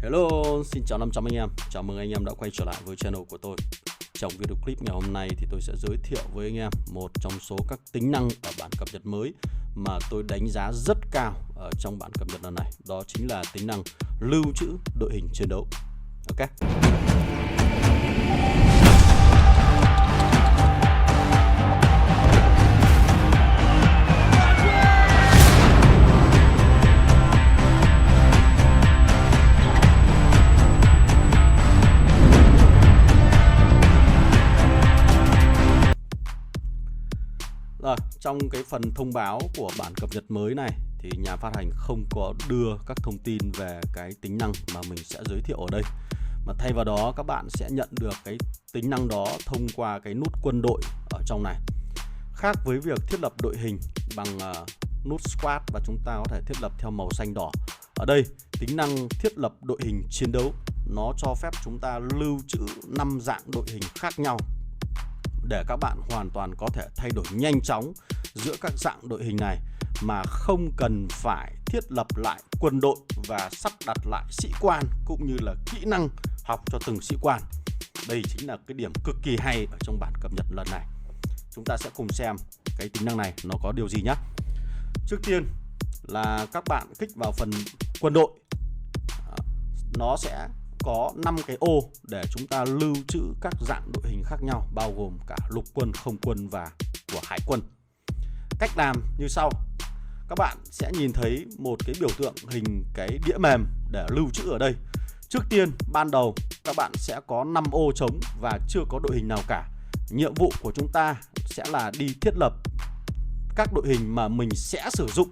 Hello, xin chào 500 anh em. Chào mừng anh em đã quay trở lại với channel của tôi. Trong video clip ngày hôm nay thì tôi sẽ giới thiệu với anh em một trong số các tính năng ở bản cập nhật mới mà tôi đánh giá rất cao ở trong bản cập nhật lần này. Đó chính là tính năng lưu trữ đội hình chiến đấu. Ok. Rồi, trong cái phần thông báo của bản cập nhật mới này thì nhà phát hành không có đưa các thông tin về cái tính năng mà mình sẽ giới thiệu ở đây. Mà thay vào đó các bạn sẽ nhận được cái tính năng đó thông qua cái nút quân đội ở trong này. Khác với việc thiết lập đội hình bằng nút squad và chúng ta có thể thiết lập theo màu xanh đỏ. Ở đây, tính năng thiết lập đội hình chiến đấu nó cho phép chúng ta lưu trữ 5 dạng đội hình khác nhau để các bạn hoàn toàn có thể thay đổi nhanh chóng giữa các dạng đội hình này mà không cần phải thiết lập lại quân đội và sắp đặt lại sĩ quan cũng như là kỹ năng học cho từng sĩ quan. Đây chính là cái điểm cực kỳ hay ở trong bản cập nhật lần này. Chúng ta sẽ cùng xem cái tính năng này nó có điều gì nhé. Trước tiên là các bạn kích vào phần quân đội. Nó sẽ có 5 cái ô để chúng ta lưu trữ các dạng đội hình khác nhau, bao gồm cả lục quân, không quân và của hải quân. Cách làm như sau. Các bạn sẽ nhìn thấy một cái biểu tượng hình cái đĩa mềm để lưu trữ ở đây. Trước tiên, ban đầu các bạn sẽ có 5 ô trống và chưa có đội hình nào cả. Nhiệm vụ của chúng ta sẽ là đi thiết lập các đội hình mà mình sẽ sử dụng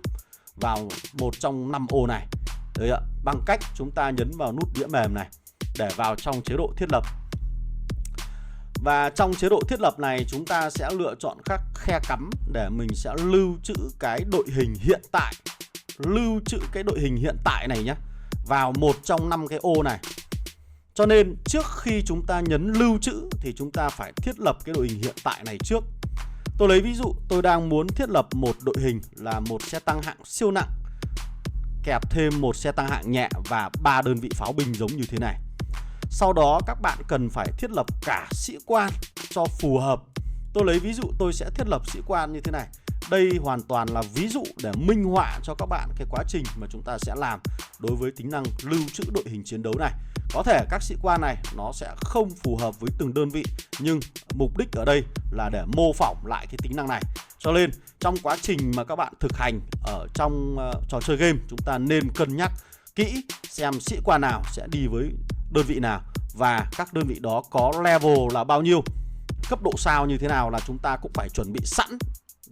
vào một trong 5 ô này. Đấy ạ, bằng cách chúng ta nhấn vào nút đĩa mềm này để vào trong chế độ thiết lập. Và trong chế độ thiết lập này chúng ta sẽ lựa chọn các khe cắm để mình sẽ lưu trữ cái đội hình hiện tại. Lưu trữ cái đội hình hiện tại này nhé, vào một trong 5 cái ô này. Cho nên trước khi chúng ta nhấn lưu trữ thì chúng ta phải thiết lập cái đội hình hiện tại này trước. Tôi lấy ví dụ, tôi đang muốn thiết lập một đội hình là một xe tăng hạng siêu nặng kẹp thêm một xe tăng hạng nhẹ và 3 đơn vị pháo binh giống như thế này. Sau đó các bạn cần phải thiết lập cả sĩ quan cho phù hợp. Tôi lấy ví dụ tôi sẽ thiết lập sĩ quan như thế này. Đây hoàn toàn là ví dụ để minh họa cho các bạn cái quá trình mà chúng ta sẽ làm đối với tính năng lưu trữ đội hình chiến đấu này. Có thể các sĩ quan này nó sẽ không phù hợp với từng đơn vị, nhưng mục đích ở đây là để mô phỏng lại cái tính năng này. Cho nên trong quá trình mà các bạn thực hành ở trong trò chơi game, chúng ta nên cân nhắc kỹ xem sĩ quan nào sẽ đi với đơn vị nào và các đơn vị đó có level là bao nhiêu, cấp độ sao như thế nào là chúng ta cũng phải chuẩn bị sẵn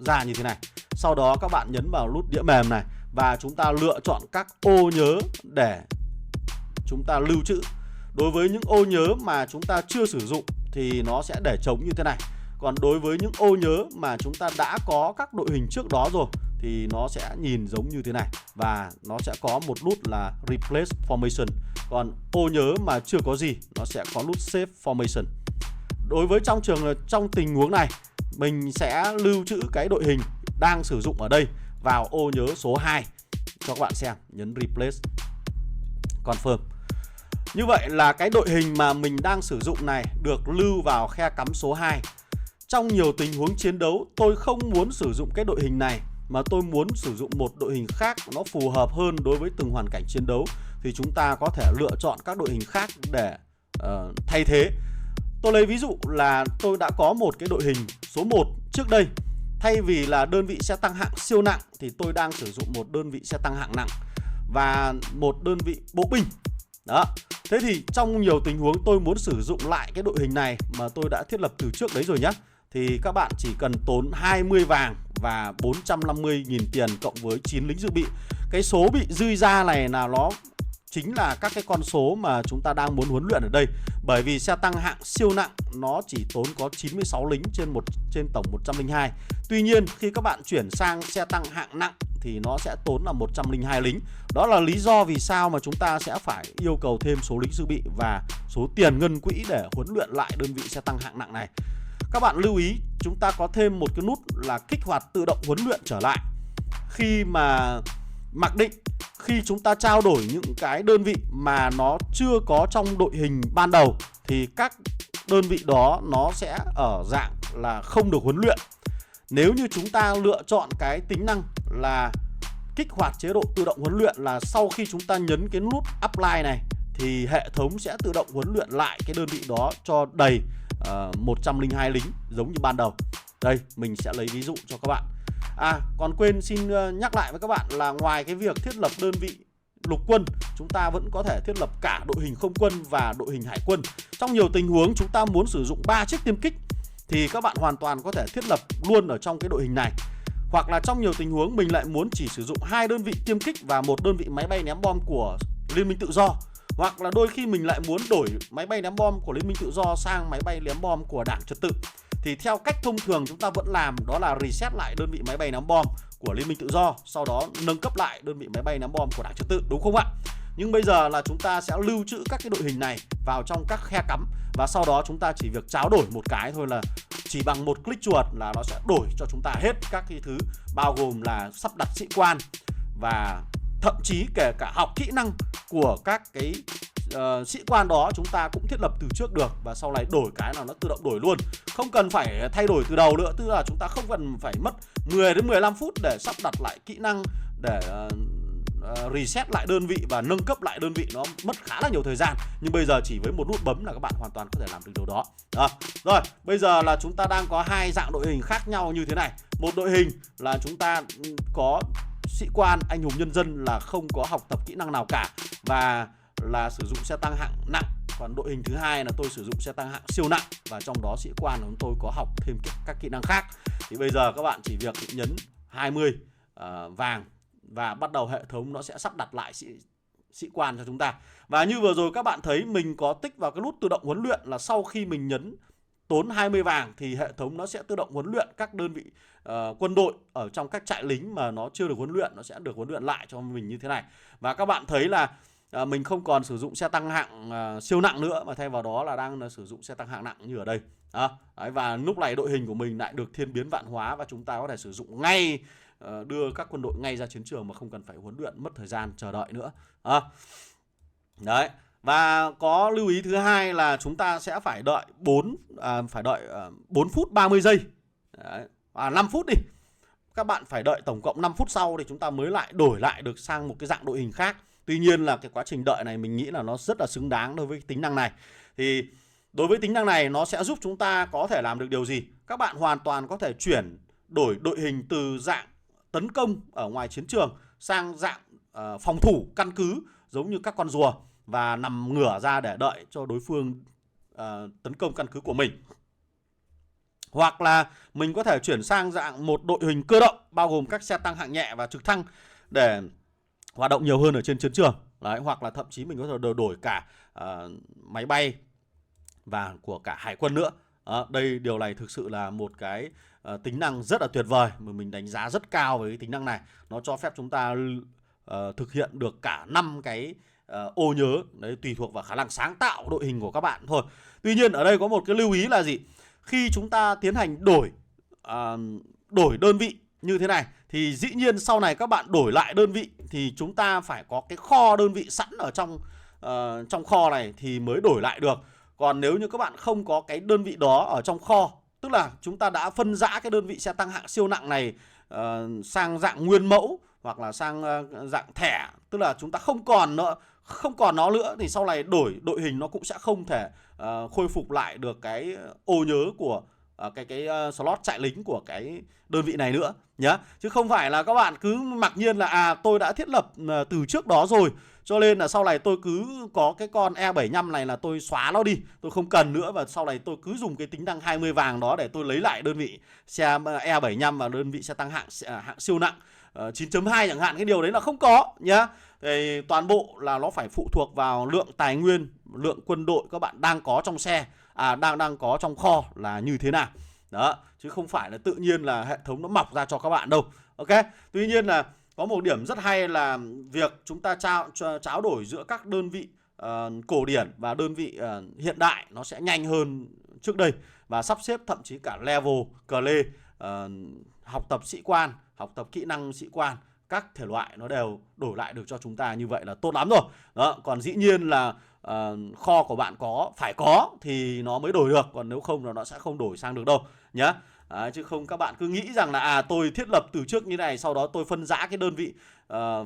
ra như thế này. Sau đó các bạn nhấn vào nút đĩa mềm này và chúng ta lựa chọn các ô nhớ để chúng ta lưu trữ. Đối với những ô nhớ mà chúng ta chưa sử dụng thì nó sẽ để trống như thế này. Còn đối với những ô nhớ mà chúng ta đã có các đội hình trước đó rồi thì nó sẽ nhìn giống như thế này. Và nó sẽ có một nút là Replace Formation. Còn ô nhớ mà chưa có gì, nó sẽ có nút Save Formation. Đối với trong tình huống này, mình sẽ lưu trữ cái đội hình đang sử dụng ở đây vào ô nhớ số 2 cho các bạn xem. Nhấn Replace, Confirm. Như vậy là cái đội hình mà mình đang sử dụng này được lưu vào khe cắm số 2. Trong nhiều tình huống chiến đấu tôi không muốn sử dụng cái đội hình này mà tôi muốn sử dụng một đội hình khác nó phù hợp hơn đối với từng hoàn cảnh chiến đấu thì chúng ta có thể lựa chọn các đội hình khác để thay thế. Tôi lấy ví dụ là tôi đã có một cái đội hình số 1 trước đây. Thay vì là đơn vị xe tăng hạng siêu nặng thì tôi đang sử dụng một đơn vị xe tăng hạng nặng và một đơn vị bộ binh. Đó. Thế thì trong nhiều tình huống tôi muốn sử dụng lại cái đội hình này mà tôi đã thiết lập từ trước đấy rồi nhé, thì các bạn chỉ cần tốn 20 vàng và 450.000 tiền cộng với 9 lính dự bị. Cái số bị dư ra này là nó chính là các cái con số mà chúng ta đang muốn huấn luyện ở đây. Bởi vì xe tăng hạng siêu nặng nó chỉ tốn có 96 lính trên tổng 102. Tuy nhiên khi các bạn chuyển sang xe tăng hạng nặng thì nó sẽ tốn là 102 lính. Đó là lý do vì sao mà chúng ta sẽ phải yêu cầu thêm số lính dự bị và số tiền ngân quỹ để huấn luyện lại đơn vị xe tăng hạng nặng này. Các bạn lưu ý chúng ta có thêm một cái nút là kích hoạt tự động huấn luyện trở lại. Khi mà mặc định khi chúng ta trao đổi những cái đơn vị mà nó chưa có trong đội hình ban đầu thì các đơn vị đó nó sẽ ở dạng là không được huấn luyện. Nếu như chúng ta lựa chọn cái tính năng là kích hoạt chế độ tự động huấn luyện, là sau khi chúng ta nhấn cái nút apply này thì hệ thống sẽ tự động huấn luyện lại cái đơn vị đó cho đầy 102 lính giống như ban đầu. Đây, mình sẽ lấy ví dụ cho các bạn. Còn quên xin nhắc lại với các bạn là ngoài cái việc thiết lập đơn vị lục quân, chúng ta vẫn có thể thiết lập cả đội hình không quân và đội hình hải quân. Trong nhiều tình huống chúng ta muốn sử dụng 3 chiếc tiêm kích thì các bạn hoàn toàn có thể thiết lập luôn ở trong cái đội hình này. Hoặc là trong nhiều tình huống mình lại muốn chỉ sử dụng 2 đơn vị tiêm kích và 1 đơn vị máy bay ném bom của Liên minh Tự do. Hoặc là đôi khi mình lại muốn đổi máy bay ném bom của Liên minh Tự do sang máy bay ném bom của Đảng Trật tự. Thì theo cách thông thường chúng ta vẫn làm đó là reset lại đơn vị máy bay ném bom của Liên minh Tự do, sau đó nâng cấp lại đơn vị máy bay ném bom của Đảng Trật tự, đúng không ạ? Nhưng bây giờ là chúng ta sẽ lưu trữ các cái đội hình này vào trong các khe cắm, và sau đó chúng ta chỉ việc tráo đổi một cái thôi, là chỉ bằng một click chuột là nó sẽ đổi cho chúng ta hết các cái thứ, bao gồm là sắp đặt sĩ quan và thậm chí kể cả học kỹ năng của các cái sĩ quan đó chúng ta cũng thiết lập từ trước được, và sau này đổi cái là nó tự động đổi luôn, không cần phải thay đổi từ đầu nữa. Tức là chúng ta không cần phải mất 10 đến 15 phút để sắp đặt lại kỹ năng, để reset lại đơn vị và nâng cấp lại đơn vị, nó mất khá là nhiều thời gian. Nhưng bây giờ chỉ với một nút bấm là các bạn hoàn toàn có thể làm được điều đó. Rồi, bây giờ là chúng ta đang có 2 dạng đội hình khác nhau như thế này. Một đội hình là chúng ta có sĩ quan anh hùng nhân dân là không có học tập kỹ năng nào cả và là sử dụng xe tăng hạng nặng. Còn đội hình thứ hai là tôi sử dụng xe tăng hạng siêu nặng, và trong đó sĩ quan của chúng tôi có học thêm các kỹ năng khác. Thì bây giờ các bạn chỉ việc nhấn 20 vàng và bắt đầu hệ thống nó sẽ sắp đặt lại sĩ quan cho chúng ta. Và như vừa rồi các bạn thấy mình có tích vào cái nút tự động huấn luyện, là sau khi mình nhấn tốn 20 vàng thì hệ thống nó sẽ tự động huấn luyện các đơn vị quân đội ở trong các trại lính mà nó chưa được huấn luyện, nó sẽ được huấn luyện lại cho mình như thế này. Và các bạn thấy là mình không còn sử dụng xe tăng hạng siêu nặng nữa, mà thay vào đó là đang sử dụng xe tăng hạng nặng như ở đây. Và lúc này đội hình của mình lại được thiên biến vạn hóa, và chúng ta có thể sử dụng ngay, đưa các quân đội ngay ra chiến trường mà không cần phải huấn luyện mất thời gian chờ đợi nữa. Đấy. Và có lưu ý thứ hai là chúng ta sẽ phải đợi 4 phút 30 giây. Đấy. 5 phút đi. Các bạn phải đợi tổng cộng 5 phút sau thì chúng ta mới lại đổi lại được sang một cái dạng đội hình khác. Tuy nhiên là cái quá trình đợi này mình nghĩ là nó rất là xứng đáng đối với tính năng này. Thì đối với tính năng này nó sẽ giúp chúng ta có thể làm được điều gì? Các bạn hoàn toàn có thể chuyển đổi đội hình từ dạng tấn công ở ngoài chiến trường sang dạng phòng thủ căn cứ giống như các con rùa, và nằm ngửa ra để đợi cho đối phương tấn công căn cứ của mình. Hoặc là mình có thể chuyển sang dạng một đội hình cơ động bao gồm các xe tăng hạng nhẹ và trực thăng để hoạt động nhiều hơn ở trên chiến trường. Đấy, hoặc là thậm chí mình có thể đổi cả máy bay và của cả hải quân nữa. Đây, điều này thực sự là một cái tính năng rất là tuyệt vời mà mình đánh giá rất cao với cái tính năng này. Nó cho phép chúng ta thực hiện được cả 5 cái ô nhớ. Đấy, tùy thuộc vào khả năng sáng tạo đội hình của các bạn thôi. Tuy nhiên ở đây có một cái lưu ý là gì? Khi chúng ta tiến hành đổi đơn vị như thế này thì dĩ nhiên sau này các bạn đổi lại đơn vị thì chúng ta phải có cái kho đơn vị sẵn ở trong kho này thì mới đổi lại được. Còn nếu như các bạn không có cái đơn vị đó ở trong kho, tức là chúng ta đã phân rã cái đơn vị xe tăng hạng siêu nặng này sang dạng nguyên mẫu hoặc là sang dạng thẻ, tức là chúng ta không còn nó nữa thì sau này đổi đội hình nó cũng sẽ không thể khôi phục lại được cái ô nhớ của cái slot trại lính của cái đơn vị này nữa nhá. Chứ không phải là các bạn cứ mặc nhiên là tôi đã thiết lập từ trước đó rồi, cho nên là sau này tôi cứ có cái con E75 này là tôi xóa nó đi, tôi không cần nữa, và sau này tôi cứ dùng cái tính năng 20 vàng đó để tôi lấy lại đơn vị xe E75 và đơn vị xe tăng hạng siêu nặng 9.2 chẳng hạn. Cái điều đấy là không có nhá. Thì toàn bộ là nó phải phụ thuộc vào lượng tài nguyên, lượng quân đội các bạn đang có trong xe, đang có trong kho là như thế nào. Đó, chứ không phải là tự nhiên là hệ thống nó mọc ra cho các bạn đâu. Ok. Tuy nhiên là có một điểm rất hay là việc chúng ta trao đổi giữa các đơn vị cổ điển và đơn vị hiện đại nó sẽ nhanh hơn trước đây, và sắp xếp thậm chí cả level, clay, học tập sĩ quan, học tập kỹ năng sĩ quan các thể loại nó đều đổi lại được cho chúng ta, như vậy là tốt lắm rồi. Đó, còn dĩ nhiên là kho của bạn phải có thì nó mới đổi được, còn nếu không là nó sẽ không đổi sang được đâu nhá. Chứ không các bạn cứ nghĩ rằng là tôi thiết lập từ trước như này, sau đó tôi phân rã cái đơn vị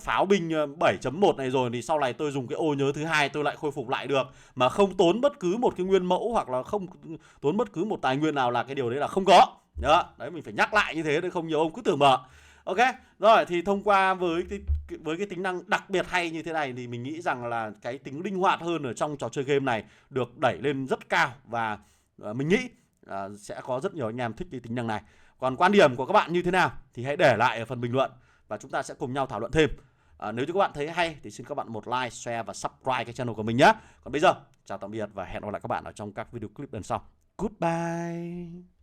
pháo binh 7.1 này rồi thì sau này tôi dùng cái ô nhớ thứ hai tôi lại khôi phục lại được mà không tốn bất cứ một cái nguyên mẫu hoặc là không tốn bất cứ một tài nguyên nào, là cái điều đấy là không có. Đó, đấy mình phải nhắc lại như thế để không nhiều ông cứ tưởng mở. Ok, rồi thì thông qua với cái tính năng đặc biệt hay như thế này thì mình nghĩ rằng là cái tính linh hoạt hơn ở trong trò chơi game này được đẩy lên rất cao, và mình nghĩ sẽ có rất nhiều anh em thích cái tính năng này. Còn quan điểm của các bạn như thế nào thì hãy để lại ở phần bình luận và chúng ta sẽ cùng nhau thảo luận thêm. Nếu như các bạn thấy hay thì xin các bạn một like, share và subscribe cái channel của mình nhé. Còn bây giờ chào tạm biệt và hẹn gặp lại các bạn ở trong các video clip lần sau. Goodbye.